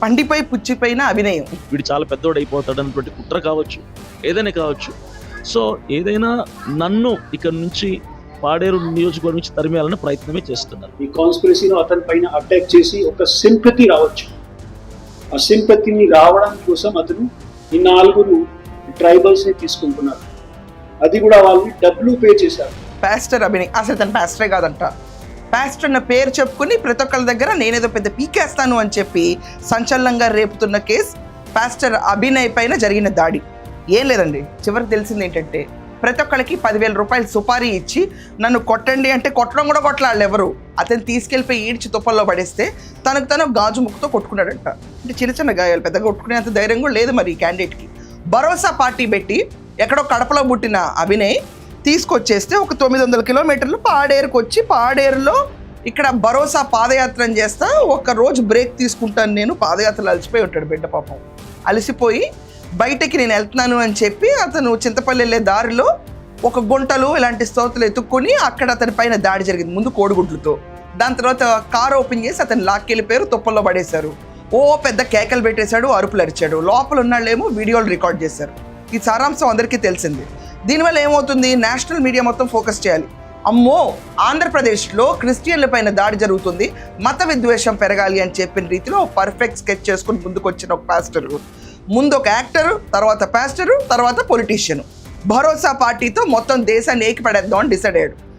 పండిపోయి పుచ్చిపోయిన అభినయం. వీడు చాలా పెద్దోడు అయిపోతాడు అన్నటువంటి కుట్ర కావచ్చు, ఏదైనా కావచ్చు. సో ఏదైనా నన్ను ఇక్కడ నుంచి పాడేరు నియోజకవర్గం నుంచి తరిమేయాలని ప్రయత్నమే చేస్తున్నారు. ఈ కాన్స్పిరసీలో అతని పైన అటాక్ చేసి ఒక సింపతి రావచ్చు. ఆ సింపతిని రావడం కోసం అతను ఈ 4 ట్రైబల్స్ ని తీసుకుంటున్నారు. అది కూడా వాళ్ళని డబ్బులు పే చేశారు. పాస్టర్ అభినయ్ అసలు తన పాస్టరే కాదంట. పాస్టర్ అన్న పేరు చెప్పుకుని ప్రతి ఒక్కరి దగ్గర నేనేదో పెద్ద పీకేస్తాను అని చెప్పి సంచలనంగా రేపుతున్న కేసు పాస్టర్ అభినయ్ పైన జరిగిన దాడి. ఏం లేదండి, చివరికి తెలిసింది ఏంటంటే ప్రతి ఒక్కరికి 10,000 రూపాయలు సుపారీ ఇచ్చి నన్ను కొట్టండి అంటే కొట్టడం కూడా కొట్టలాళ్ళు ఎవరు. అతను తీసుకెళ్ళిపోయి ఈడ్చి తుప్పల్లో పడేస్తే తనకు తను గాజు ముక్కుతో కొట్టుకున్నాడంట. అంటే చిన్న చిన్న గాయాలు, పెద్దగా కొట్టుకునేంత ధైర్యం కూడా లేదు మరి ఈ క్యాండిడేట్కి. భరోసా పార్టీ పెట్టి ఎక్కడో కడపలో పుట్టిన అభినయ్ తీసుకొచ్చేస్తే ఒక 900 కిలోమీటర్లు పాడేరుకు వచ్చి పాడేరులో ఇక్కడ భరోసా పాదయాత్రను చేస్తా ఒక రోజు బ్రేక్ తీసుకుంటాను నేను, పాదయాత్రలు అలసిపోయి ఉంటాడు బిడ్డ పాపం. అలసిపోయి బయటకి నేను వెళ్తున్నాను అని చెప్పి అతను చింతపల్లి వెళ్ళే దారిలో ఒక గుంటలు ఇలాంటి స్తోతులు ఎత్తుక్కొని అక్కడ అతని పైన దాడి జరిగింది, ముందు కోడిగుడ్లతో. దాని తర్వాత కారు ఓపెన్ చేసి అతను లాక్కెళ్ళిపోయారు, తుప్పల్లో పడేశారు. ఓ పెద్ద కేకలు పెట్టేశాడు, అరుపులు అరిచాడు. లోపల ఉన్నాళ్ళేమో వీడియోలు రికార్డ్ చేశారు. ఈ సారాంశం అందరికీ తెలిసింది. దీనివల్ల ఏమవుతుంది, నేషనల్ మీడియా మొత్తం ఫోకస్ చేయాలి. అమ్మో ఆంధ్రప్రదేశ్లో క్రిస్టియన్ల పైన దాడి జరుగుతుంది, మత విద్వేషం పెరగాలి అని చెప్పిన రీతిలో పర్ఫెక్ట్ స్కెచ్ చేసుకుని ముందుకు వచ్చిన ఒక పాస్టర్, ముందు ఒక యాక్టరు, తర్వాత పాస్టరు, తర్వాత పొలిటీషియన్. భరోసా పార్టీతో మొత్తం దేశాన్ని ఏకిపడేద్దాం అని డిసైడ్ అయ్యాడు.